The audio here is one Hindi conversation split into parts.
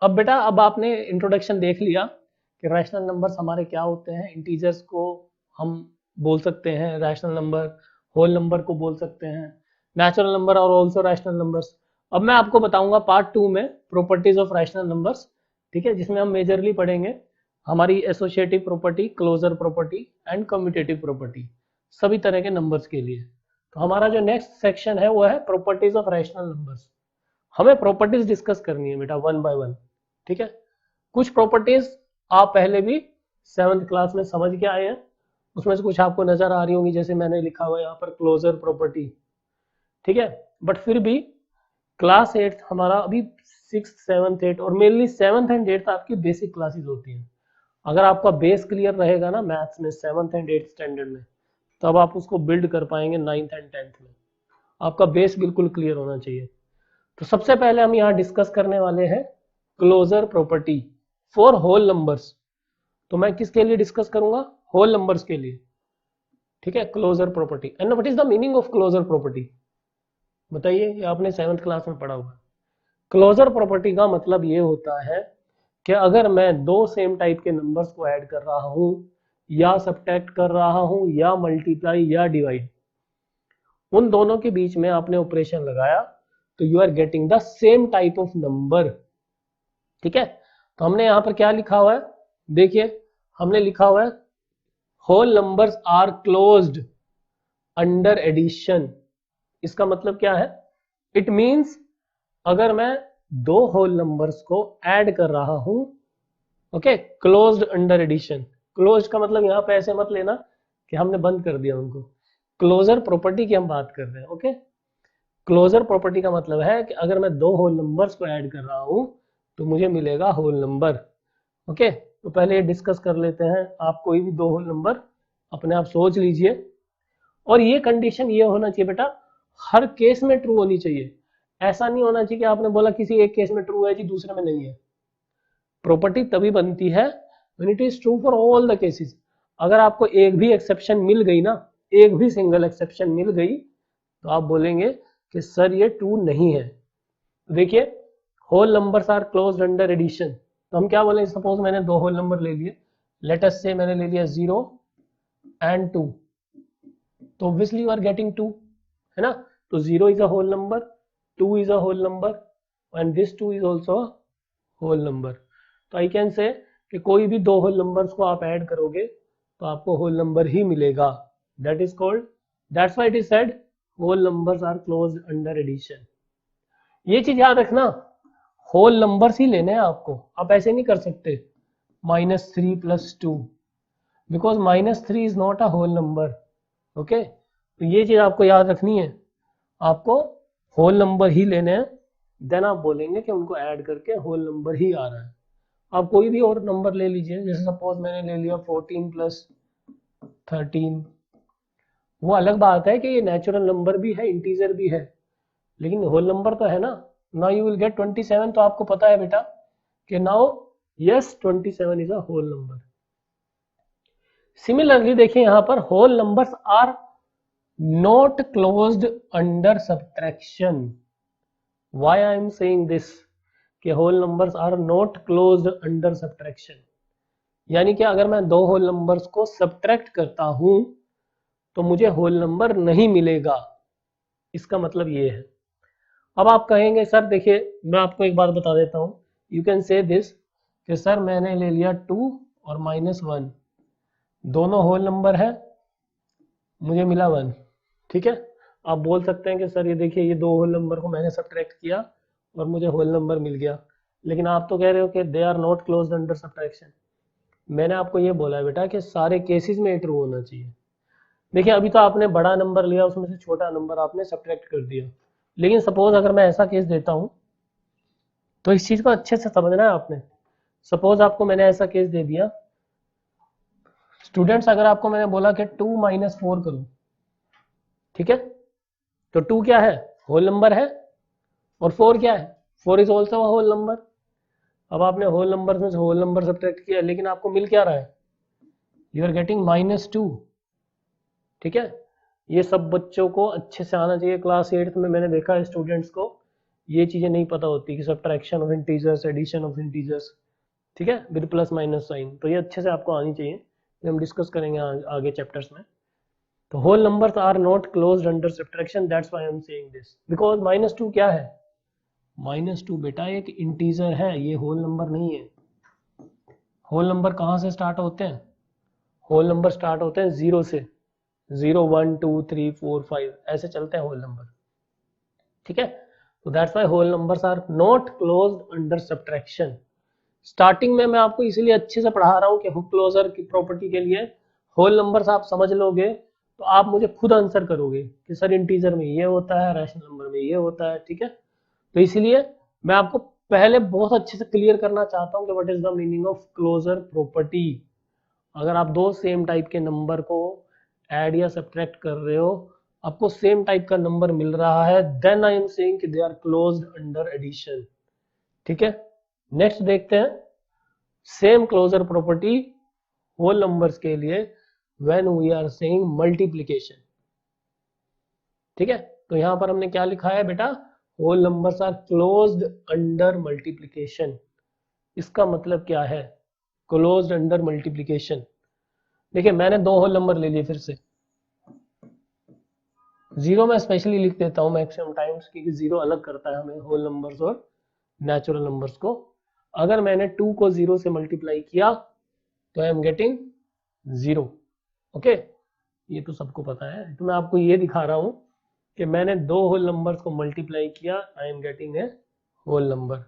अब बेटा अब आपने इंट्रोडक्शन देख लिया कि रैशनल नंबर्स हमारे क्या होते हैं। इंटीजर्स को हम बोल सकते हैं रैशनल नंबर, होल नंबर को बोल सकते हैं नेचुरल नंबर और ऑल्सो रैशनल नंबर्स। अब मैं आपको बताऊंगा पार्ट 2 में प्रॉपर्टीज ऑफ रैशनल नंबर्स, ठीक है, जिसमें हम मेजरली पढ़ेंगे हमारी associative property, closure property and commutative property, सभी तरह के नंबर्स के लिए। तो हमारा जो नेक्स्ट सेक्शन है वो है प्रॉपर्टीज ऑफ रैशनल नंबर्स। हमें प्रॉपर्टीज डिस्कस करनी है बेटा वन बाय वन, ठीक है। कुछ प्रॉपर्टीज आप पहले भी 7th क्लास में समझ के आए हैं, उसमें से कुछ आपको नजर आ रही होंगी, जैसे मैंने लिखा हुआ है यहाँ पर क्लोजर प्रॉपर्टी, ठीक है। बट फिर भी क्लास 8 हमारा अभी 6th 7th 8 और मेनली 7th एंड 8th आपकी बेसिक क्लासेस होती हैं। अगर आपका बेस क्लियर रहेगा ना मैथ्स में 7th एंड 8th स्टैंडर्ड में, तब आप उसको बिल्ड कर पाएंगे 9th एंड 10th में। आपका बेस बिल्कुल क्लियर होना चाहिए। तो सबसे पहले हम यहाँ डिस्कस करने वाले हैं closure property for whole numbers. तो मैं किसके लिए डिस्कस करूंगा? होल नंबर्स के लिए, ठीक है। Closure property and what is the meaning of closure property? बताइए, ये आपने 7th क्लास में पढ़ा हुआ। क्लोजर प्रॉपर्टी का मतलब ये होता है कि अगर मैं दो सेम टाइप के नंबर्स को ऐड कर रहा हूं या सब्ट्रैक्ट कर रहा हूं या मल्टीप्लाई या डिवाइड, उन दोनों के बीच में आपने ऑपरेशन लगाया तो you are getting the same type of number, ठीक है। तो हमने यहां पर क्या लिखा हुआ है, देखिए हमने लिखा हुआ है whole numbers are closed under addition. इसका मतलब क्या है? इट मींस अगर मैं दो होल नंबर्स को ऐड कर रहा हूं, okay, closed under addition. Closed का मतलब यहां पे ऐसे मत लेना कि हमने बंद कर दिया उनको, क्लोजर प्रॉपर्टी की हम बात कर रहे हैं, ओके। क्लोजर प्रॉपर्टी का मतलब है कि अगर मैं दो होल नंबर्स को ऐड कर रहा हूं तो मुझे मिलेगा होल नंबर, ओके। तो पहले ये डिस्कस कर लेते हैं। आप कोई भी दो होल नंबर अपने आप सोच लीजिए, और ये कंडीशन ये होना चाहिए बेटा, हर केस में ट्रू होनी चाहिए। ऐसा नहीं होना चाहिए कि आपने बोला किसी एक केस में ट्रू है जी, दूसरे में नहीं है। प्रॉपर्टी तभी बनती है when it is true for all the cases. अगर आपको एक भी एक्सेप्शन मिल गई ना, एक भी सिंगल एक्सेप्शन मिल गई, तो आप बोलेंगे कि सर ये ट्रू नहीं है। देखिए whole numbers are closed under addition, तो हम क्या बोले, सपोज मैंने दो होल नंबर ले लिए, लेट अस से मैंने ले लिया 0 एंड 2, तो ऑब्वियसली यू आर गेटिंग 2, है ना। तो 0 is a whole number, 2 is a whole number and this 2 is also whole number. तो आई कैन से कि कोई भी दो होल नंबर्स को आप ऐड करोगे तो आपको होल नंबर ही मिलेगा। That is called, that's why it is said whole numbers are closed under addition. ये चीज याद रखना, होल नंबर्स ही लेने हैं आपको, आप ऐसे नहीं कर सकते -3 + 2, because -3 is not a whole number, okay. तो ये चीज आपको याद रखनी है, आपको होल नंबर ही लेने हैं, देन आप बोलेंगे कि उनको ऐड करके होल नंबर ही आ रहा है। आप कोई भी और नंबर ले लीजिए, जैसे सपोज मैंने ले लिया 14 + 13, वो अलग बात है कि ये नेचुरल नंबर भी है, इंटीजर भी है, लेकिन होल नंबर तो है ना। नाउ यू विल गेट 27, तो आपको पता है बेटा कि now yes 27 is a whole number. Similarly देखिए यहां पर whole numbers are not closed under subtraction. Why I am saying this कि whole numbers are not closed under subtraction, यानी कि अगर मैं दो होल नंबर्स को सब्ट्रैक्ट करता हूं तो मुझे होल नंबर नहीं मिलेगा, इसका मतलब ये है। अब आप कहेंगे सर देखिए मैं आपको एक बात बता देता हूं, यू कैन से दिस कि सर मैंने ले लिया 2 और -1, दोनों होल नंबर है, मुझे मिला 1, ठीक है। आप बोल सकते हैं कि सर ये देखिए ये दो होल नंबर को मैंने सब्ट्रैक्ट किया और मुझे होल नंबर मिल गया, लेकिन आप तो कह रहे हो कि they are not closed under subtraction. मैंने आपको ये बोला है बेटा कि सारे केसेस में ट्रू होना चाहिए। देखिए अभी तो आपने बड़ा नंबर लिया, उसमें से छोटा नंबर आपने सब्ट्रैक्ट कर दिया, लेकिन सपोज अगर मैं ऐसा केस देता हूं तो इस चीज को अच्छे से समझना है आपने। सपोज आपको मैंने ऐसा केस दे दिया, स्टूडेंट्स अगर आपको मैंने बोला कि 2 - 4 करो, ठीक है, तो 2 क्या है? होल नंबर है, और 4 क्या है? 4 इज ऑल्सो होल नंबर। अब आपने होल नंबर में से होल नंबर सब्ट्रैक्ट किया, लेकिन आपको मिल क्या रहा है? यू आर गेटिंग -2, ठीक है। ये सब बच्चों को अच्छे से आना चाहिए। क्लास 8th में मैंने देखा है स्टूडेंट्स को ये चीजें नहीं पता होती कि subtraction of integers, addition of integers, ठीक है, विद प्लस माइनस साइन, तो ये अच्छे से आपको आनी चाहिए, ये हम डिस्कस करेंगे आगे चैप्टर्स में। तो whole numbers are not closed under subtraction, that's why I am saying this, because -2 क्या है, -2 बेटा एक इंटीजर है, ये होल नंबर नहीं है। होल नंबर कहाँ से स्टार्ट होते हैं, होल नंबर स्टार्ट होते हैं 0 से, 0 1 2 3 4 5 ऐसे चलते हैं होल नंबर, ठीक है। तो that's why whole numbers are not closed under subtraction. Starting में मैं आपको इसीलिए अच्छे से पढ़ा रहा हूँ कि हुक क्लोजर की प्रॉपर्टी के लिए होल नंबर्स आप समझ लोगे तो आप मुझे खुद आंसर करोगे कि सर इंटीजर में ये होता है, रैशनल नंबर में ये होता है, ठीक है। तो इसलिए मैं आपको पहले बहुत अच्छे से क्लियर करना चाहता हूँ कि what is the meaning of closure property. अगर आप दो सेम टाइप के नंबर को ऐड या सब्ट्रैक्ट कर रहे हो, आपको सेम टाइप का नंबर मिल रहा है, देन आई एम सेइंग कि they are closed under addition, ठीक है। नेक्स्ट देखते हैं same closure property whole numbers के लिए when we are saying multiplication, ठीक है। तो यहां पर हमने क्या लिखा है बेटा, whole numbers are closed under multiplication. इसका मतलब क्या है क्लोज्ड अंडर मल्टीप्लिकेशन? देखिए मैंने दो होल नंबर ले लिए, फिर से 0 में स्पेशली लिख देता हूं मैक्सिमम टाइम्स, क्योंकि 0 अलग करता है हमें होल नंबर्स और नेचुरल नंबर्स को। अगर मैंने 2 को 0 से मल्टीप्लाई किया तो आई एम गेटिंग 0, ओके, ये तो सबको पता है। तो मैं आपको ये दिखा रहा हूं कि मैंने दो होल नंबर्स को मल्टीप्लाई किया, I am getting a whole number.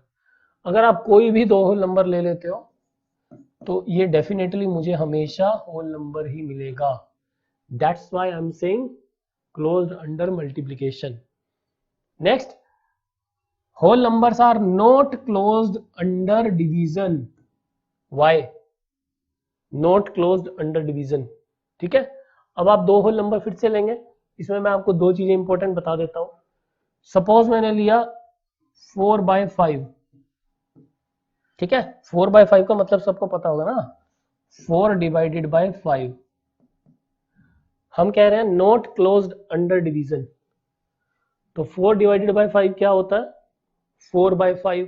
अगर आप कोई भी दो होल नंबर ले लेते हो तो ये डेफिनेटली मुझे हमेशा होल नंबर ही मिलेगा, that's why I am saying closed under multiplication. Next, whole numbers are not closed under division. Why not closed under division, ठीक है। अब आप दो होल नंबर फिर से लेंगे, इसमें मैं आपको दो चीजें इंपॉर्टेंट बता देता हूं। सपोज मैंने लिया 4/5, ठीक है। 4/5 का मतलब सबको पता होगा ना, 4 डिवाइडेड बाय 5। हम कह रहे हैं नॉट क्लोज्ड अंडर डिवीजन, तो 4 डिवाइडेड बाय 5 क्या होता है, 4/5।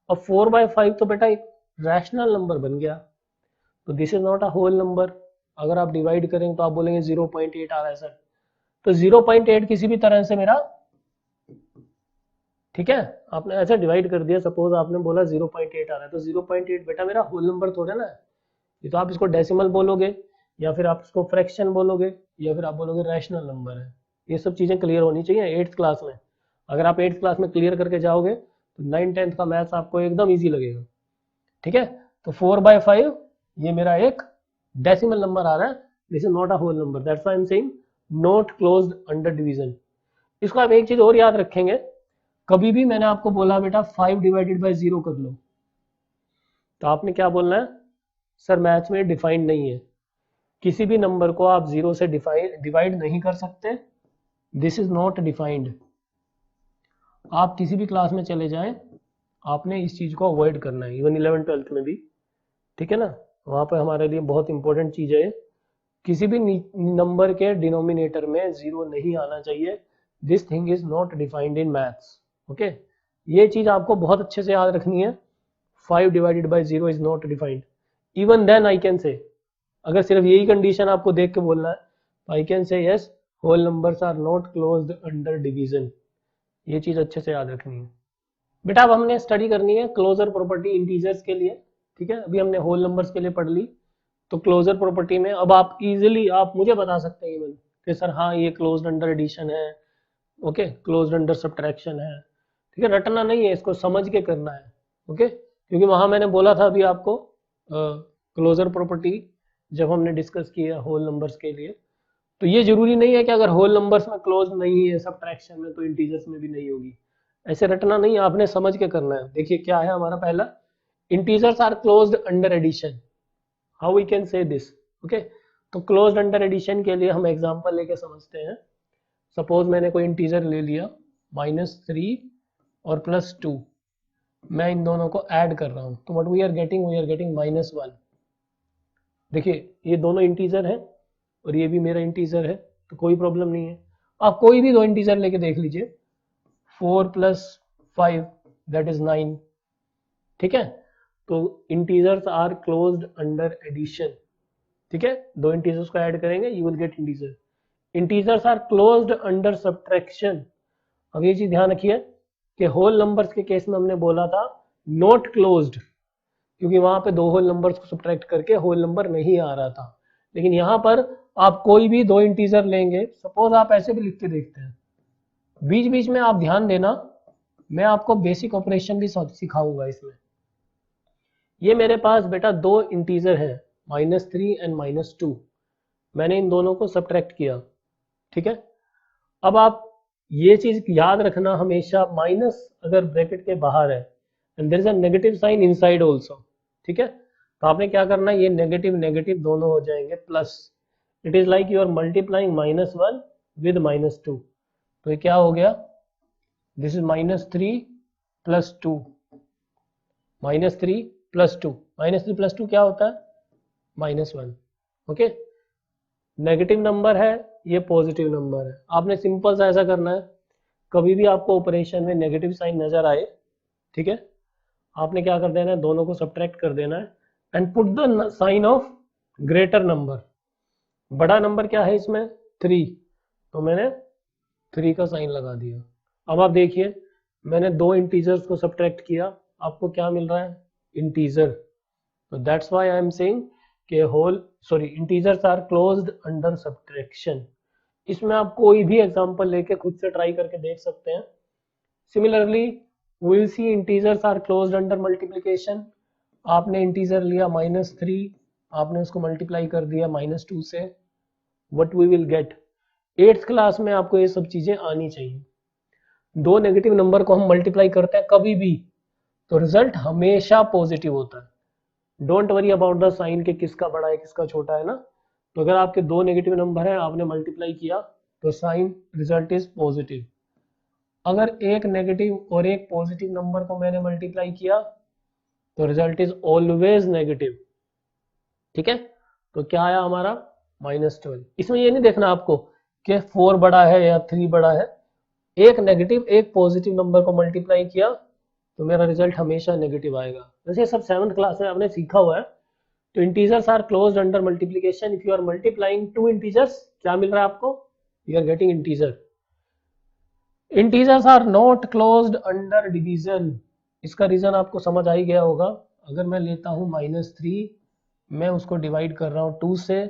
अब 4/5 तो बेटा एक रैशनल नंबर बन गया, तो this is not a whole number. अगर आप डिवाइड करेंगे तो आप बोलेंगे 0.8 आ रहा है सर, तो 0.8 किसी भी तरह से मेरा, ठीक है, आपने ऐसा डिवाइड कर दिया, सपोज आपने बोला 0.8 आ रहा है, तो 0.8 बेटा मेरा होल नंबर थोड़ा ना है, ये तो आप इसको डेसिमल बोलोगे या फिर आप इसको फ्रैक्शन बोलोगे या फिर आप बोलोगे रैशनल नंबर है। ये सब चीजें क्लियर होनी चाहिए 8th क्लास में। अगर आप 8th क्लास में क्लियर करके जाओगे तो 9th 10th का मैथ्स आपको एकदम ईजी लगेगा, ठीक है। तो 4/5 ये मेरा एक डेसिमल नंबर आ रहा है, this is not a whole number, that's why I am saying not closed under division. इसको आप एक चीज और याद रखेंगे, कभी भी मैंने आपको बोला बेटा 5 डिवाइडेड बाय 0 कर लो, तो आपने क्या बोलना है, सर मैथ्स में डिफाइंड नहीं है, किसी भी नंबर को आप 0 से डिवाइड नहीं कर सकते, दिस इज नॉट डिफाइंड। आप किसी भी क्लास में चले जाएं, आपने इस चीज को अवॉइड करना है, इवन 11th 12th में भी, ठीक है ना, वहां पर हमारे लिए बहुत इंपॉर्टेंट चीज है, किसी भी नंबर के डिनोमिनेटर में 0 नहीं आना चाहिए, this thing is not defined in maths, okay. ये चीज आपको बहुत अच्छे से याद रखनी है, 5 divided by 0 is not defined. Even then I can say, अगर सिर्फ यही कंडीशन आपको देख के बोलना है तो I can say yes whole numbers are not closed under division. ये चीज अच्छे से याद रखनी है बेटा। अब हमने स्टडी करनी है क्लोजर प्रॉपर्टी इंटीजर्स के लिए, ठीक है। अभी हमने होल नंबर्स के लिए पढ़ ली, तो क्लोजर प्रॉपर्टी में अब आप इजीली आप मुझे बता सकते हैं इवन कि सर हाँ ये क्लोज्ड अंडर एडिशन है, ओके, क्लोज्ड अंडर सब्ट्रैक्शन है, ठीक है। रटना नहीं है, इसको समझ के करना है, ओके। क्योंकि वहां मैंने बोला था अभी आपको क्लोजर प्रॉपर्टी जब हमने डिस्कस किया होल नंबर्स के लिए, तो ये जरूरी नहीं है कि अगर होल नंबर्स में क्लोज नहीं है सब्ट्रैक्शन में तो इंटीजर्स में भी नहीं होगी, ऐसे रटना नहीं, आपने समझ के करना है। देखिए क्या है हमारा पहला, integers are closed under addition, how we can say this, okay. तो क्लोज्ड अंडर एडिशन के लिए हम एग्जांपल लेके समझते हैं। सपोज मैंने कोई इंटीजर ले लिया -3 और +2, मैं इन दोनों को ऐड कर रहा हूं, तो व्हाट वी आर गेटिंग -1। देखिए ये दोनों इंटीजर हैं और ये भी मेरा इंटीजर है, तो कोई प्रॉब्लम नहीं है। आप कोई भी दो इंटीजर लेके देख लीजिए, 4 + 5 दैट इज 9। ठीक है, तो integers are closed under addition. ठीक है, दो इंटीजर्स को ऐड करेंगे you will get integer. Integers are closed under subtraction. अब ये चीज ध्यान रखिए कि होल नंबर्स के केस में हमने बोला था नॉट क्लोज्ड, क्योंकि वहां पे दो होल नंबर्स को सब्ट्रैक्ट करके होल नंबर नहीं आ रहा था। लेकिन यहाँ पर आप कोई भी दो इंटीजर लेंगे, सपोज आप ऐसे भी लिख के देखते हैं, बीच बीच में आप ध्यान देना, मैं आपको बेसिक ऑपरेशन भी सिखाऊंगा इसमें। ये मेरे पास बेटा दो इंटीजर है -3 एंड -2, मैंने इन दोनों को सब्ट्रैक्ट किया। ठीक है, अब आप ये चीज याद रखना हमेशा, माइनस अगर ब्रैकेट के बाहर है and there is a negative sign inside also. ठीक है, तो आपने क्या करना है, ये नेगेटिव नेगेटिव दोनों हो जाएंगे plus. It is like you are multiplying -1 with -2, तो ये क्या हो गया, दिस इज -3 + 2, -3 + 2, -3 + 2 क्या होता है, -1। ओके, नेगेटिव नंबर है, ये पॉजिटिव नंबर है। आपने सिंपल सा ऐसा करना है, कभी भी आपको ऑपरेशन में नेगेटिव साइन नजर आए, ठीक है, आपने क्या कर देना है, दोनों को सब्ट्रैक्ट कर देना है and put the sign of greater number. बड़ा नंबर क्या है इसमें, 3, तो मैंने 3 का साइन लगा दिया। अब आप देखिए, मैंने दो इंटीजर्स को सब्ट्रैक्ट किया, आपको क्या मिल रहा है, इंटीजर। तो that's why I am saying कि integers are closed under subtraction. इसमें आप कोई भी एग्जांपल लेके खुद से ट्राई करके देख सकते हैं। Similarly we will see integers are closed under multiplication. आपने इंटीजर लिया -3, आपने उसको मल्टीप्लाई कर दिया -2 से, what we will get, 8th class में आपको ये सब चीजें आनी चाहिए। दो नेगेटिव नंबर को हम मल्टीप्लाई करते हैं कभी भी, तो रिजल्ट हमेशा पॉजिटिव होता है। Don't worry about the sign के किसका बड़ा है किसका छोटा है ना। तो अगर आपके दो नेगेटिव नंबर है, आपने मल्टीप्लाई किया, तो साइन रिजल्ट इज पॉजिटिव। अगर एक नेगेटिव और एक पॉजिटिव नंबर को मैंने मल्टीप्लाई किया, तो रिजल्ट इज ऑलवेज नेगेटिव। ठीक है, तो क्या आया हमारा, -12। इसमें ये नहीं देखना आपको कि 4 बड़ा है या 3 बड़ा है, एक नेगेटिव एक पॉजिटिव नंबर को मल्टीप्लाई किया तो मेरा रिजल्ट हमेशा नेगेटिव आएगा। वैसे सब 7th क्लास में आपने सीखा हुआ है। तो integers are closed under multiplication. If you are multiplying two integers, क्या मिल रहा है आपको, you are getting integer. Integers are not closed under division. इसका रीजन आपको समझ आ ही गया होगा। अगर मैं लेता हूं -3, मैं उसको डिवाइड कर रहा हूं 2 से,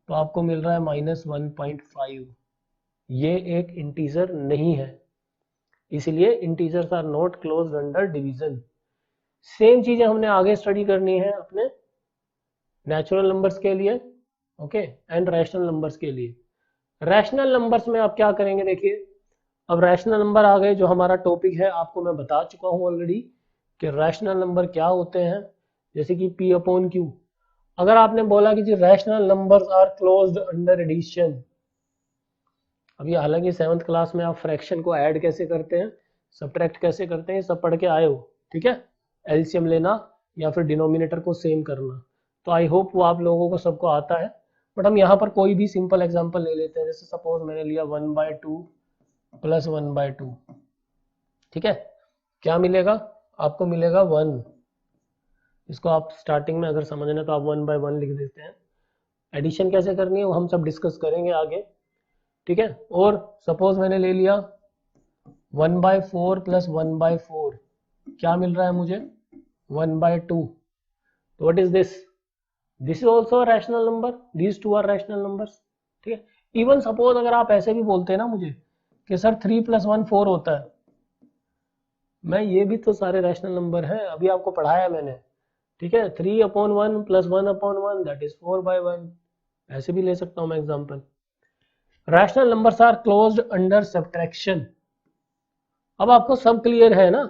तो आपको मिल रहा है -1.5। ये एक इंटीजर नहीं है, इसलिए integers are not closed under division. Same चीजें हमने आगे स्टडी करनी है अपने नेचुरल नंबर्स के लिए, ओके, एंड रैशनल नंबर्स के लिए। रैशनल नंबर्स में आप क्या करेंगे, देखिए, अब रैशनल नंबर आ गए, जो हमारा टॉपिक है, आपको मैं बता चुका हूं ऑलरेडी कि रैशनल नंबर क्या होते हैं, जैसे कि P/Q। अगर आपने बोला कि जी rational numbers are closed under addition, अभी हालांकि 7th क्लास में आप फ्रैक्शन को ऐड कैसे करते हैं, सब्ट्रैक्ट कैसे करते हैं, सब पढ़ के आए हो। ठीक है, एलसीएम लेना या फिर डिनोमिनेटर को सेम करना, तो आई होप वो आप लोगों को सबको आता है। बट हम यहाँ पर कोई भी सिंपल एग्जांपल ले लेते हैं, जैसे सपोज मैंने लिया 1/2 + 1/2। ठीक है, क्या मिलेगा आपको, मिलेगा 1। इसको आप स्टार्टिंग में अगर समझना तो आप 1/1 लिख देते हैं। एडिशन कैसे करनी है वो हम सब डिस्कस करेंगे आगे। ठीक है, और सपोज मैंने ले लिया 1/4 + 1/4, क्या मिल रहा है मुझे, 1/2। तो what is this, this is also rational number, these two are rational numbers. ठीक है, इवन सपोज अगर आप ऐसे भी बोलते हैं ना मुझे कि सर 3 + 1 4 होता है, मैं ये भी तो सारे रैशनल नंबर हैं, अभी आपको पढ़ाया मैंने। ठीक है, 3/1 + 1/1 दैट इज 4/1, ऐसे भी ले सकता हूं मैं example. Rational numbers are closed under subtraction. अब आपको सब क्लियर है ना,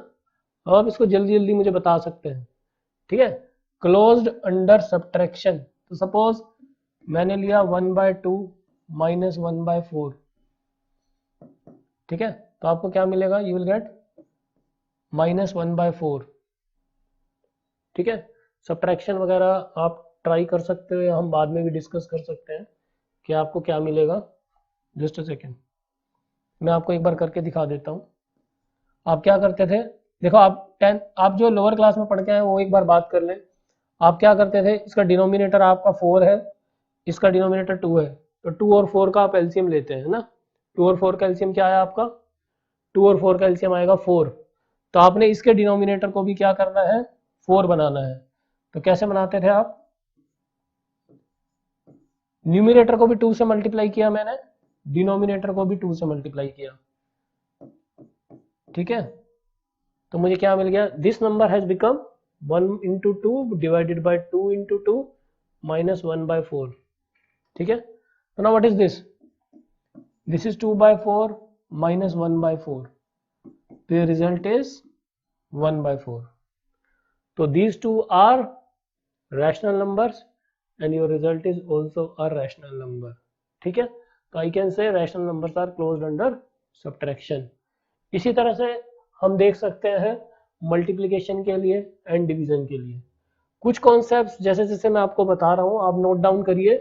अब आप इसको जल्दी जल्दी मुझे बता सकते हैं। ठीक है, क्लोज्ड अंडर सब्ट्रैक्शन, तो सपोज मैंने लिया 1/2 - 1/4। ठीक है, तो आपको क्या मिलेगा, यू विल गेट -1/4। ठीक है, सब्ट्रैक्शन वगैरह आप ट्राई कर सकते हो या हम बाद में भी डिस्कस कर सकते हैं कि आपको क्या मिलेगा। जस्ट अ सेकेंड, मैं आपको एक बार करके दिखा देता हूं। आप क्या करते थे, देखो आप जो लोअर क्लास में पढ़ के आए वो एक बार बात कर लें। आप क्या करते थे, इसका डिनोमिनेटर आपका 4 है, इसका डिनोमिनेटर 2 है, तो 2 और 4 का आप एलसीएम लेते हैं ना। 2 और 4 का एलसीएम क्या आया आपका, 2 और 4 का एलसीएम आएगा 4। तो आपने इसके डिनोमिनेटर को भी क्या करना है, 4 बनाना है। तो कैसे बनाते थे आप, न्यूमिनेटर को भी 2 से मल्टीप्लाई किया मैंने, डिनोमिनेटर को भी 2 से मल्टीप्लाई किया, ठीक है। तो मुझे क्या मिल गया, this number has become 1 into 2 divided by 2 into 2 minus 1 by 4, ठीक है। तो ना what is this is 2 by 4 minus 1 by 4, तो ये रिजल्ट इज 1 बाई 4। तो these two are rational numbers and your result is also a rational number, ठीक है। तो I can say rational numbers are closed under subtraction। इसी तरह से हम देख सकते हैं मल्टीप्लिकेशन के लिए एंड डिवीजन के लिए कुछ कॉन्सेप्ट्स जैसे जैसे मैं आपको बता रहा हूँ आप नोट डाउन करिए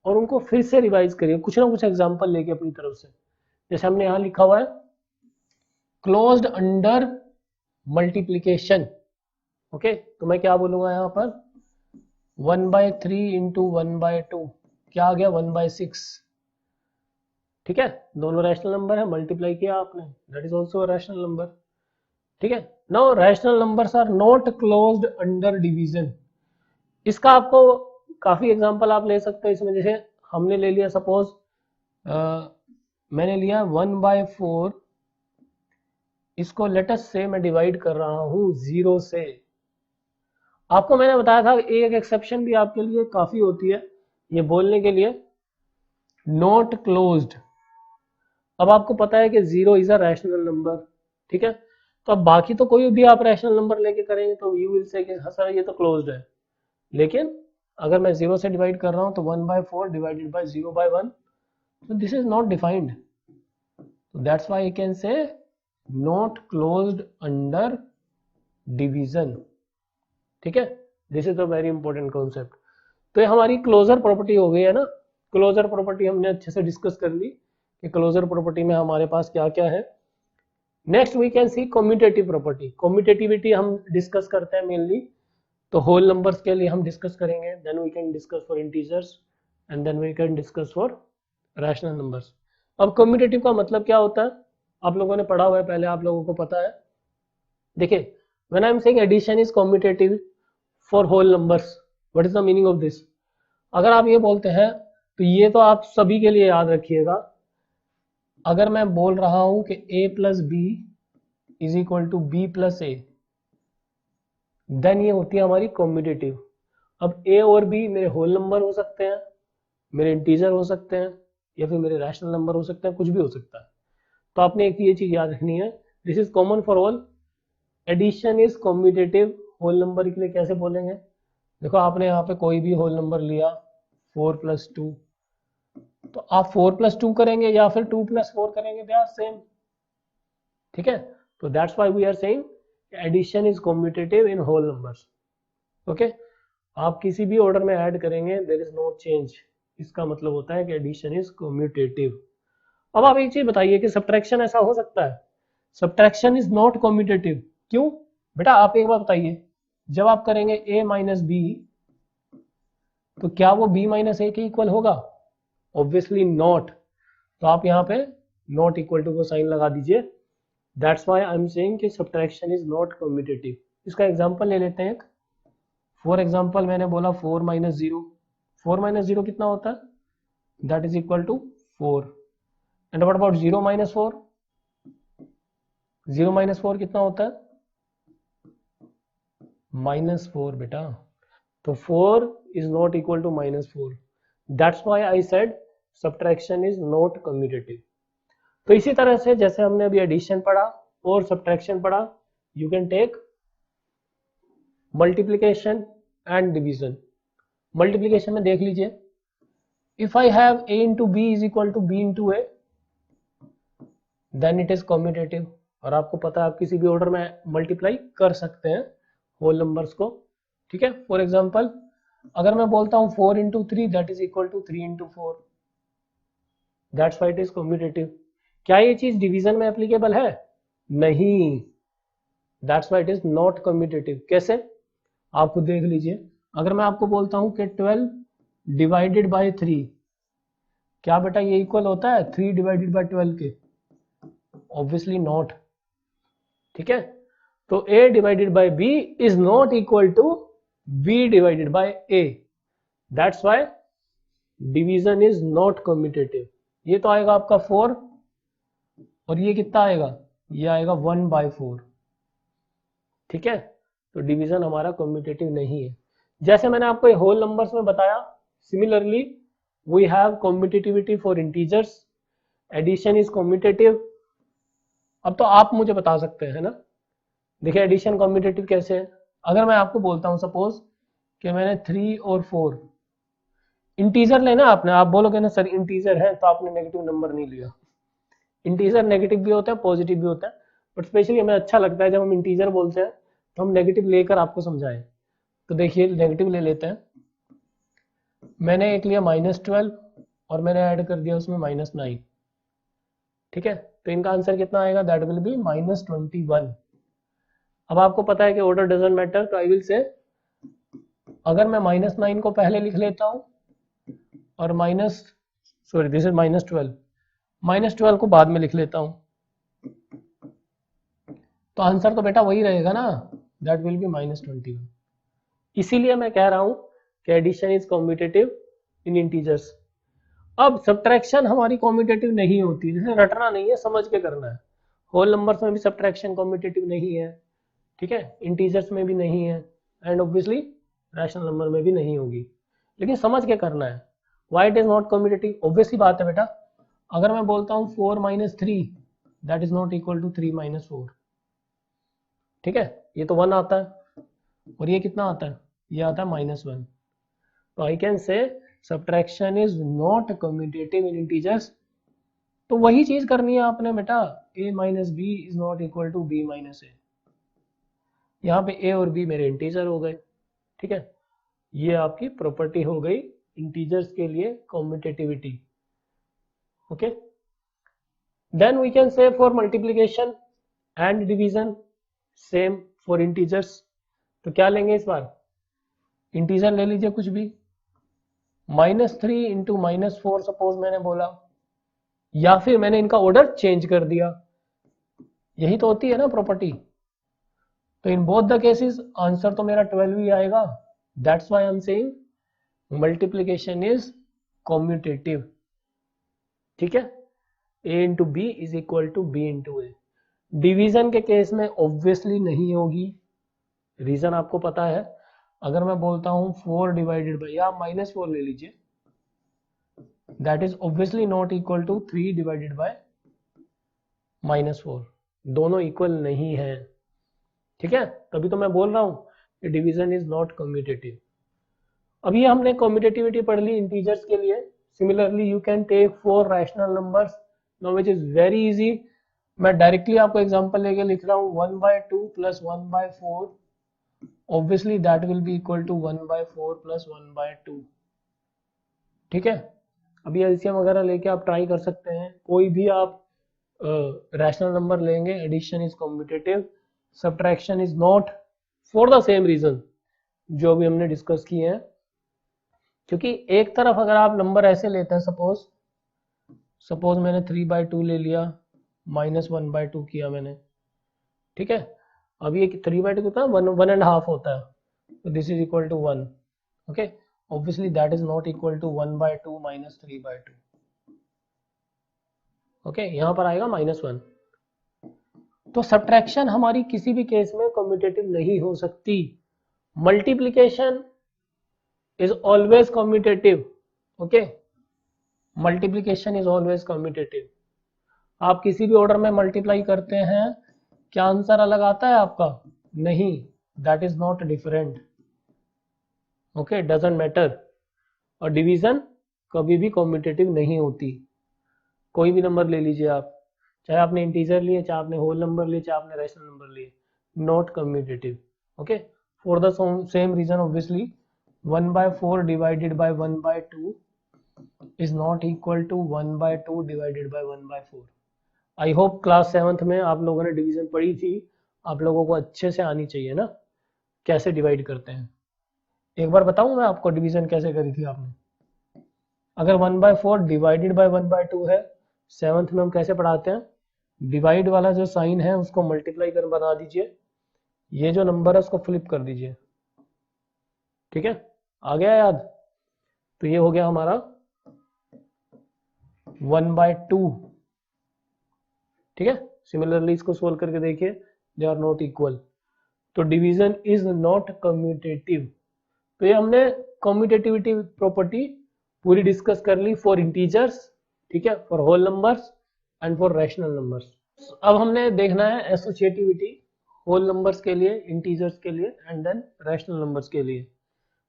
और उनको फिर से रिवाइज करिए, कुछ ना कुछ एग्जांपल लेके अपनी तरफ से। जैसे हमने यहाँ लिखा हुआ है क्लोज्ड अंडर मल्टीप्लिकेशन, ओके। तो मैं क्या बोलूंगा यहाँ पर 1/3 इंटू 1/2 क्या आ गया 1/6, ठीक है। दोनों रैशनल नंबर है, मल्टीप्लाई किया आपने, that is also rational number, ठीक है। Now rational numbers are not closed under division. इसका आपको काफी एग्जांपल आप ले सकते हो इसमें। जैसे हमने ले लिया सपोज मैंने लिया 1/4, इसको लेटस से मैं डिवाइड कर रहा हूं 0 से। आपको मैंने बताया था एक एक्सेप्शन भी आपके लिए काफी होती है ये बोलने के लिए, नॉट क्लोज्ड। अब आपको पता है कि 0 इज अ रैशनल नंबर, ठीक है। तो अब बाकी तो कोई भी आप रैशनल नंबर लेके करेंगे तो यू विल से कि हाँ सर ये तो क्लोज्ड है, लेकिन अगर मैं 0 से डिवाइड कर रहा हूं तो 1/4 डिवाइडेड बाय 0/1, तो this is not defined, that's why I can से नॉट क्लोज्ड अंडर डिवीजन, ठीक है। This is a very important concept. तो ये हमारी क्लोजर प्रॉपर्टी हो गई है ना। क्लोजर प्रॉपर्टी हमने अच्छे से डिस्कस कर ली कि क्लोजर प्रॉपर्टी में हमारे पास क्या क्या है। Next we can see commutative property. Commutativity हम डिस्कस करते हैं मेनली, तो होल नंबर्स के लिए हम डिस्कस करेंगे, then we can discuss for integers and then we can discuss for rational numbers. अब कम्यूटेटिव का मतलब क्या होता है आप लोगों ने पढ़ा हुआ है पहले, आप लोगों को पता है। देखिए when I am saying addition is commutative for whole numbers, what is the meaning of this. अगर आप ये बोलते हैं तो ये तो आप सभी के लिए याद रखिएगा, अगर मैं बोल रहा हूं कि a plus b is equal to b plus a, देन ये होती है हमारी कम्यूटेटिव। अब a और b मेरे होल नंबर हो सकते हैं, मेरे इंटीजर हो सकते हैं, या फिर मेरे रैशनल नंबर हो सकते हैं, कुछ भी हो सकता है। तो आपने एक ये चीज याद रखनी है, this is common for all, addition is commutative. Whole number के लिए कैसे बोलेंगे, देखो आपने यहाँ पे कोई भी होल नंबर लिया 4 + 2, तो आप 4 + 2 करेंगे या फिर 2 + 4 करेंगे, दे आर सेम, ठीक है। तो that's why we are saying addition is commutative in whole numbers, okay. आप किसी भी ऑर्डर में ऐड करेंगे देयर इज नो चेंज, इसका मतलब होता है कि एडिशन इज कम्यूटेटिव। अब आप एक चीज बताइए कि सब्ट्रैक्शन ऐसा हो सकता है, सब्ट्रैक्शन इज नॉट कम्यूटेटिव, क्यों बेटा आप एक बार बताइए, जब आप करेंगे a माइनस बी तो क्या वो b माइनस ए के इक्वल होगा, ऑब्वियसली नॉट। तो आप यहाँ पे नॉट इक्वल टू को साइन लगा दीजिए, that's why I am saying कि सब्ट्रैक्शन इज नॉट कम्यूटेटिव। इसका एग्जांपल ले लेते हैं एक, फॉर एग्जांपल मैंने बोला 4 - 0, 4 - 0 कितना होता है, that is equal to 4, and what about 0 - 4, 0 - 4 कितना होता है, -4 बेटा। तो 4 is not equal to -4, that's why I said subtraction is not commutative। तो इसी तरह से जैसे हमने अभी एडिशन पढ़ा और सब्ट्रैक्शन पढ़ा, you can take multiplication and division. Multiplication में देख लीजिए, if I have a into b is equal to b into a, then it is commutative। और आपको पता है आप किसी भी ऑर्डर में मल्टीप्लाई कर सकते हैं होल नंबर्स को, ठीक है। फॉर एग्जांपल अगर मैं बोलता हूं 4 into 3 that is equal to 3 into 4, that's why it is commutative. क्या ये चीज डिवीजन में एप्लीकेबल है, नहीं, that's why it is not commutative. कैसे, आप खुद देख लीजिए। अगर मैं आपको बोलता हूं कि 12 डिवाइडेड बाय 3, क्या बेटा ये इक्वल होता है 3 डिवाइडेड बाय 12 के? Obviously not. ठीक है, तो a divided by b is not equal to b divided by a, that's why division is not commutative. ये तो आएगा आपका 4 और ये कितना आएगा, ये आएगा 1/4। ठीक है, तो डिवीजन हमारा कम्यूटेटिव नहीं है। जैसे मैंने आपको होल नंबर्स में बताया, similarly we have commutativity for integers, addition is commutative. अब तो आप मुझे बता सकते हैं ना, देखिए एडिशन कम्यूटेटिव कैसे है। अगर मैं आपको बोलता हूं सपोज कि मैंने 3 और 4 इंटीजर लेना आपने, आप बोलोगे ना सर इंटीजर है तो आपने नेगेटिव नंबर नहीं लिया। इंटीजर नेगेटिव भी होता है पॉजिटिव भी होता है, बट स्पेशली हमें अच्छा लगता है जब हम इंटीजर बोलते हैं तो हम नेगेटिव लेकर आपको समझाएं। तो देखिए नेगेटिव ले लेते हैं, मैंने एक लिया -12 और मैंने ऐड कर दिया उसमें -9। ठीक है, तो इनका आंसर कितना आएगा, दैट विल बी -21। अब आपको पता है कि ऑर्डर डजंट मैटर, तो आई विल से अगर मैं -9 को पहले लिख लेता हूं और दिस इज -12 को बाद में लिख लेता हूं, तो आंसर तो बेटा वही रहेगा ना, दैट विल बी -21। इसीलिए मैं कह रहा हूं कि addition is commutative in integers. अब सब्ट्रैक्शन हमारी कम्यूटेटिव नहीं होती, जैसे रटना नहीं है, समझ के करना है। होल नंबर्स में भी सब्ट्रैक्शन कम्यूटेटिव नहीं है, ठीक है, इंटीजर्स में भी नहीं है, एंड ऑब्वियसली रैशनल नंबर में भी नहीं होगी, लेकिन समझ के करना है। Why it is not commutative, obviously बात है बेटा, अगर मैं बोलता हूं 4 - 3 that is not equal to 3 - 4। ठीक है, ये तो 1 आता है और ये कितना आता है, ये आता है -1। तो आई कैन से subtraction is not commutative in integers. तो वही चीज करनी है आपने बेटा, a - b is not equal to b - a। यहाँ पे a और b मेरे इंटीजर हो गए। ठीक है, ये आपकी प्रॉपर्टी हो गई इंटीजर्स के लिए commutativity. Okay, then we can say for multiplication and division same for integers. तो क्या लेंगे इस बार, इंटीजर ले लीजिए कुछ भी, -3 इंटू -4 सपोज मैंने बोला, या फिर मैंने इनका ऑर्डर चेंज कर दिया, यही तो होती है ना प्रॉपर्टी। तो in both the cases answer तो मेरा 12 ही आएगा, that's why I am saying multiplication is commutative. ठीक है, a into b is equal to b into a. Division के केस में ऑब्वियसली नहीं होगी, रीजन आपको पता है। अगर मैं बोलता हूं 4 डिवाइडेड बाई, या -4 ले लीजिए, that is obviously not equal to 3 divided by -4, दोनों इक्वल नहीं है। ठीक है, तभी तो मैं बोल रहा हूं कि डिवीजन इज नॉट कम्यूटेटिव। अभी हमने कम्यूटेटिविटी पढ़ ली इंटीजर्स के लिए। Similarly you can take 4 rational numbers now which is very easy. मैं डायरेक्टली आपको एग्जांपल लेके लिख रहा हूं 1/2 plus 1/4, obviously that will be equal to 1/4 plus 1/2। ठीक है, अभी एलसीएम वगैरह लेके आप ट्राई कर सकते हैं, कोई भी आप रैशनल नंबर लेंगे, addition is commutative, subtraction is not, for the same reason जो अभी हमने डिस्कस किए हैं। क्योंकि एक तरफ अगर आप नंबर ऐसे लेते हैं, सपोज मैंने 3/2 ले लिया, -1/2 किया मैंने। ठीक है, अब ये 3/2 कितना, 1.5 होता है, तो this is equal to 1। Okay, obviously that is not equal to 1/2 - 3/2। Okay, यहां पर आएगा -1। तो सब्ट्रैक्शन हमारी किसी भी केस में कम्यूटेटिव नहीं हो सकती। Multiplication is always commutative. Okay, multiplication is always commutative. आप किसी भी ऑर्डर में मल्टीप्लाई करते हैं, क्या आंसर अलग आता है आपका, नहीं, that is not different. Okay, doesn't matter. और डिवीजन कभी भी कम्यूटेटिव नहीं होती। कोई भी नंबर ले लीजिए आप, चाहे आपने इंटीजर लिए, चाहे आपने होल नंबर लिए, चाहे आपने रैशनल नंबर लिए, not commutative. Okay, for the same reason obviously 1/4 divided by 1/2 is not equal to 1/2 divided by 1/4. I hope class 7th में आप लोगों ने डिवीजन पढ़ी थी, आप लोगों को अच्छे से आनी चाहिए ना, कैसे डिवाइड करते हैं। एक बार बताऊं मैं आपको डिवीजन कैसे करी थी आपने। अगर 1/4 डिवाइडेड बाय 1/2 है, 7th में हम कैसे पढ़ाते हैं, डिवाइड वाला जो साइन है उसको मल्टीप्लाई कर बना दीजिए, ये जो नंबर है उसको फ्लिप कर दीजिए। ठीक है, आ गया याद। तो ये हो गया हमारा 1/2। ठीक है, सिमिलरली इसको सोल्व करके देखिए, दे आर नॉट इक्वल। तो डिवीजन इज नॉट कम्यूटेटिव। तो ये हमने कम्यूटेटिविटी प्रॉपर्टी पूरी डिस्कस कर ली फॉर इंटीजर्स, ठीक है, for whole numbers and for rational numbers. अब हमने देखना है एसोसिएटिविटी होल नंबर्स के लिए, इंटीजर्स के लिए एंड देन रैशनल नंबर्स के लिए।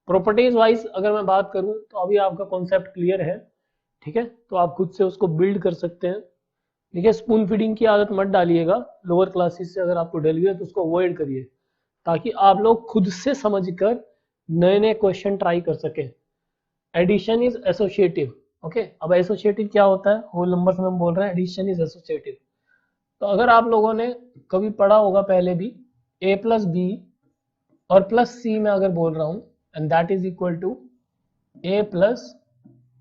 प्रॉपर्टीज वाइज अगर मैं बात करूं तो अभी आपका कॉन्सेप्ट क्लियर है, ठीक है, तो आप खुद से उसको बिल्ड कर सकते हैं। देखिए, स्पून फीडिंग की आदत मत डालिएगा, लोअर क्लासेस से अगर आपको डली है तो उसको अवॉइड करिए, ताकि आप लोग खुद से समझकर नए नए क्वेश्चन ट्राई कर सकें। Addition is associative, okay. अब एसोसिएटिव क्या होता है, होल नंबर्स में हम बोल रहे हैं एडिशन इज एसोसिएटिव। तो अगर आप लोगों ने कभी पढ़ा होगा पहले भी, a प्लस बी और प्लस सी में अगर बोल रहा हूं, and that is equal to a plus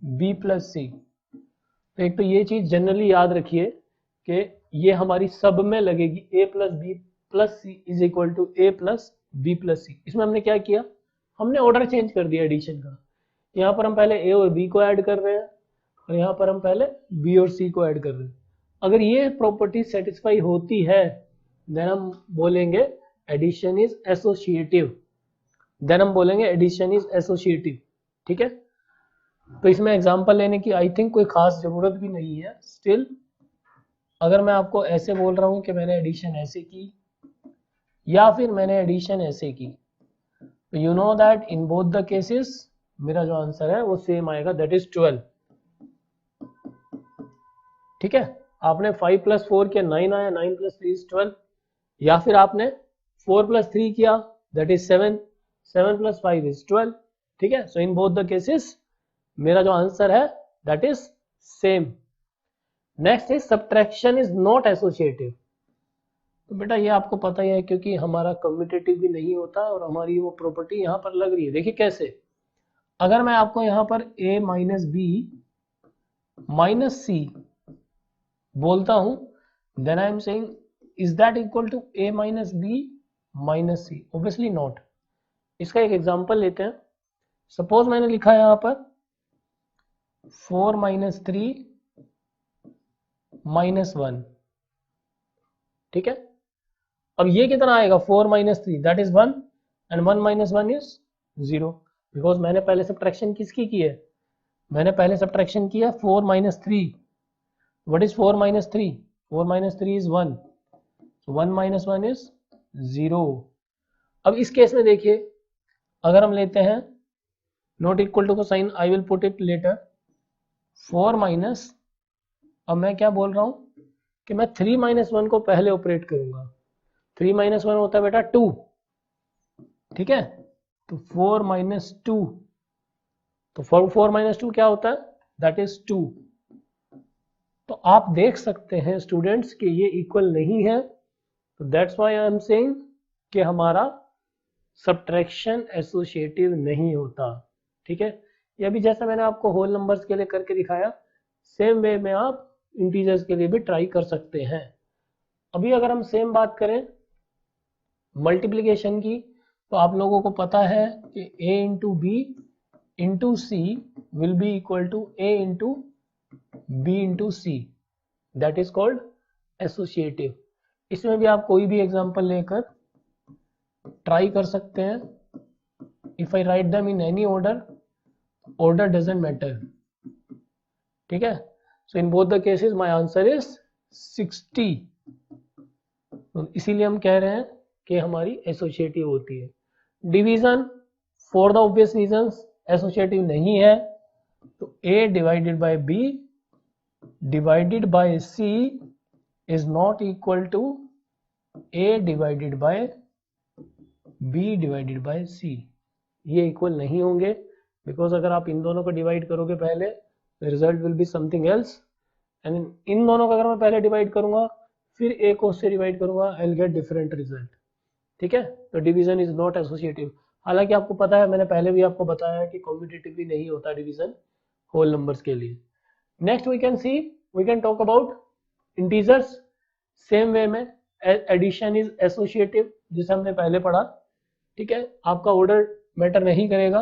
B plus C. तो एक तो ये चीज जनरली याद रखिए कि ये हमारी सब में लगेगी, a plus B plus C is equal to a plus B plus C. इसमें हमने क्या किया, हमने ऑर्डर चेंज कर दिया एडिशन का। यहाँ पर हम पहले a और b को ऐड कर रहे हैं और यहाँ पर हम पहले b और c को ऐड कर रहे हैं। अगर ये प्रॉपर्टी सेटिस्फाई होती है देन हम बोलेंगे एडिशन इज एसोसिएटिव, देन हम बोलेंगे एडिशन इज एसोसिएटिव। ठीक है, तो इसमें एग्जांपल लेने की आई थिंक कोई खास जरूरत भी नहीं है। स्टिल अगर मैं आपको ऐसे बोल रहा हूं कि मैंने एडिशन ऐसे की या फिर मैंने एडिशन ऐसे की, तो you know that in both the cases मेरा जो आंसर है वो सेम आएगा, दैट इज 12। ठीक है, आपने 5 प्लस 4 किया 9 आया, 9 प्लस 3 इज 12, या फिर आपने 4 प्लस 3 किया दैट इज 7, 7 प्लस 5 इज 12। ठीक है, so in both the cases मेरा जो आंसर है that is same. Next is subtraction is not associative. तो बेटा ये आपको पता ही है, क्योंकि हमारा कम्यूटेटिव भी नहीं होता और हमारी वो प्रॉपर्टी यहाँ पर लग रही है। देखिए कैसे, अगर मैं आपको यहाँ पर a minus B minus C बोलता हूं, then I am saying is that equal to a minus B minus C? Obviously not. इसका एक एग्जांपल लेते हैं। सपोज मैंने लिखा है यहाँ पर 4 माइनस 3 माइनस 1। ठीक है, अब ये कितना आएगा, 4 minus 3 that is 1 and 1 minus 1 is 0, because मैंने पहले सब्ट्रैक्शन किसकी की है, मैंने पहले सब्ट्रैक्शन किया 4 minus 3। What is 4 minus 3, 4 minus 3 is 1, so 1 minus 1 is 0। अब इस केस में देखिए, अगर हम लेते हैं नॉट इक्वल टू का sign, I will put it later, 4 minus, अब मैं क्या बोल रहा हूं कि मैं 3 माइनस 1 को पहले ऑपरेट करूंगा। 3 माइनस 1 होता है बेटा 2। ठीक है, तो 4 माइनस 2, तो 4 माइनस 2 क्या होता है, दैट इज 2। तो आप देख सकते हैं स्टूडेंट्स कि ये इक्वल नहीं है, तो that's why I am saying कि हमारा सब्ट्रैक्शन एसोसिएटिव नहीं होता। ठीक है, ये भी जैसा मैंने आपको होल नंबर्स के लिए करके दिखाया, सेम वे में आप इंटीजर्स के लिए भी ट्राई कर सकते हैं। अभी अगर हम सेम बात करें मल्टीप्लिकेशन की, तो आप लोगों को पता है कि a into B into C will be equal to a into B into C, that is called associative. इसमें भी आप कोई भी एग्जांपल लेकर ट्राई कर सकते हैं। If I write them in any order, order doesn't matter. ठीक है, so in both the cases my answer is 60। तो इसीलिए हम कह रहे हैं कि हमारी एसोसिएटिव होती है। Division for the obvious reasons associative नहीं है, तो a divided by b divided by c is not equal to a divided by b divided by c। ये इक्वल नहीं होंगे, बिकॉज अगर आप इन दोनों को डिवाइड करोगे पहले, the result will be something else and in दोनों का अगर मैं पहले डिवाइड करूंगा फिर एक को उससे डिवाइड करूंगा, I will get different result. ठीक है, तो डिवीजन इज नॉट एसोसिएटिव। हालांकि आपको पता है, मैंने पहले भी आपको बताया है कि कॉम्पिटिटिवली नहीं होता डिवीजन होल नंबर्स के लिए। Next we can talk about integers. Same way में एडिशन इज एसोसिएटिव, जिसे हमने पहले पढ़ा। ठीक है, आपका ऑर्डर मैटर नहीं करेगा।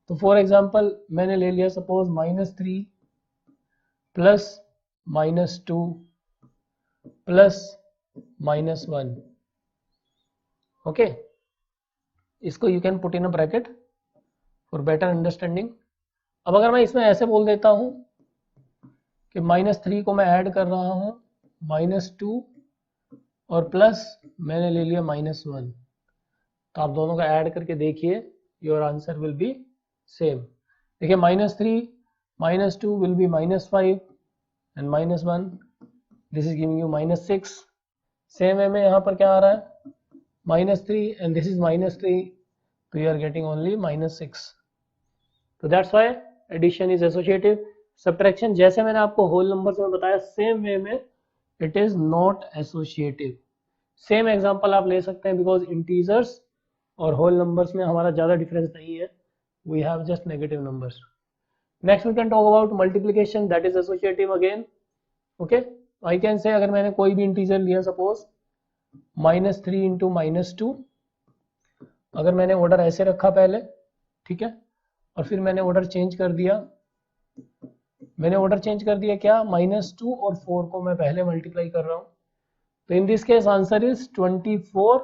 तो फॉर एग्जांपल मैंने ले लिया सपोज -3 प्लस -2 प्लस -1। ओके, इसको you can put in a bracket for better understanding. अब अगर मैं इसमें ऐसे बोल देता हूं कि -3 को मैं ऐड कर रहा हूं -2 और प्लस मैंने ले लिया -1, तो आप दोनों का ऐड करके देखिए, your answer will be same. देखिए -3 -2 will be -5 and -1, this is giving you -6। Same way में यहाँ पर क्या आ रहा है, -3 एंड दिस इज -3, तो यू आर गेटिंग ओनली -6। तो that's why addition is associative. Subtraction जैसे मैंने आपको होल नंबर्स में बताया, सेम वे में it is not associative. Same example आप ले सकते हैं, बिकॉज इंटीजर्स और होल नंबर्स में हमारा ज़्यादा डिफरेंस नहीं है, we have just negative numbers. Next we can talk about multiplication, that is associative again. Okay, I can say अगर मैंने कोई भी इंटीजर लिया सपोज -3 इंटू -2, अगर मैंने ऑर्डर ऐसे रखा पहले, ठीक है, और फिर मैंने ऑर्डर चेंज कर दिया, क्या, -2 और 4 को मैं पहले मल्टीप्लाई कर रहा हूं, तो in this case answer is 24।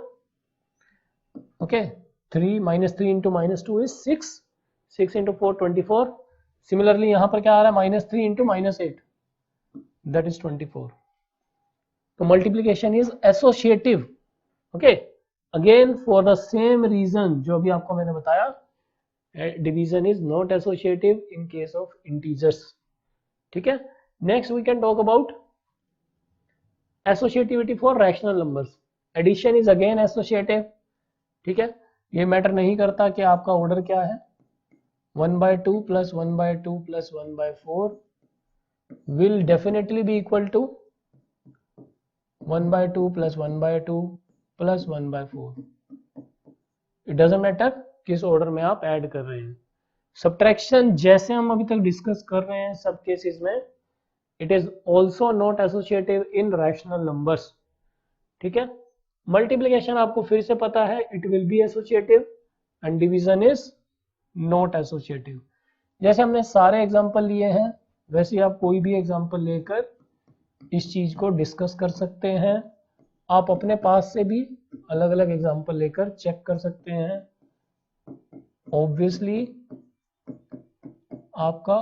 Okay, -3 into -2 is 6 into 4 24। Similarly यहां पर क्या आ रहा है, -3 इंटू -8, दैट इज 24। तो multiplication is associative. Okay, again for the same reason जो अभी आपको मैंने बताया, division is not associative in case of integers. ठीक है, next we can talk about associativity for rational numbers. Addition is again associative. ठीक है, ये मैटर नहीं करता कि आपका ऑर्डर क्या है, 1/2 plus 1/2 plus 1/4 will definitely be equal to 1/2 plus 1/2 plus 1/4। It doesn't matter किस ऑर्डर में आप ऐड कर रहे हैं। सब्ट्रैक्शन जैसे हम अभी तक डिस्कस कर रहे हैं सब केसेस में, it is also not associative in rational numbers. ठीक है, मल्टीप्लिकेशन आपको फिर से पता है, it will be associative and division is not associative. जैसे हमने सारे एग्जांपल लिए हैं, वैसे आप कोई भी एग्जांपल लेकर इस चीज को डिस्कस कर सकते हैं। आप अपने पास से भी अलग अलग एग्जांपल लेकर चेक कर सकते हैं। ऑब्वियसली आपका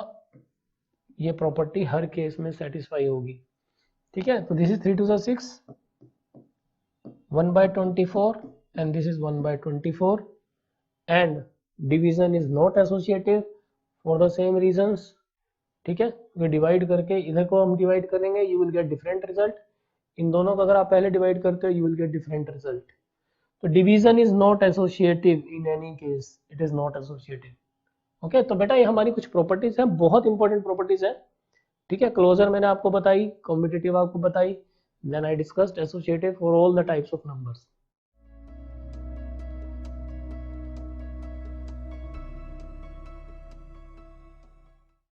ये प्रॉपर्टी हर केस में सेटिस्फाई होगी। ठीक है, तो this is 3 to the 6, 1/24 and this is 1/24 and division is not associative for the same reasons। ठीक है, तो डिवाइड करके इधर को हम डिवाइड करेंगे, you will get different result. इन दोनों को अगर आप पहले डिवाइड करते हो, you will get different result. तो division is not associative in any case, it is not associative. Okay, तो बेटा ये हमारी कुछ प्रॉपर्टीज हैं, बहुत इंपॉर्टेंट प्रॉपर्टीज है। ठीक है, क्लोजर मैंने आपको बताई, कॉम्पिटिटिव आपको बताई, then I discussed associative for all the types of numbers.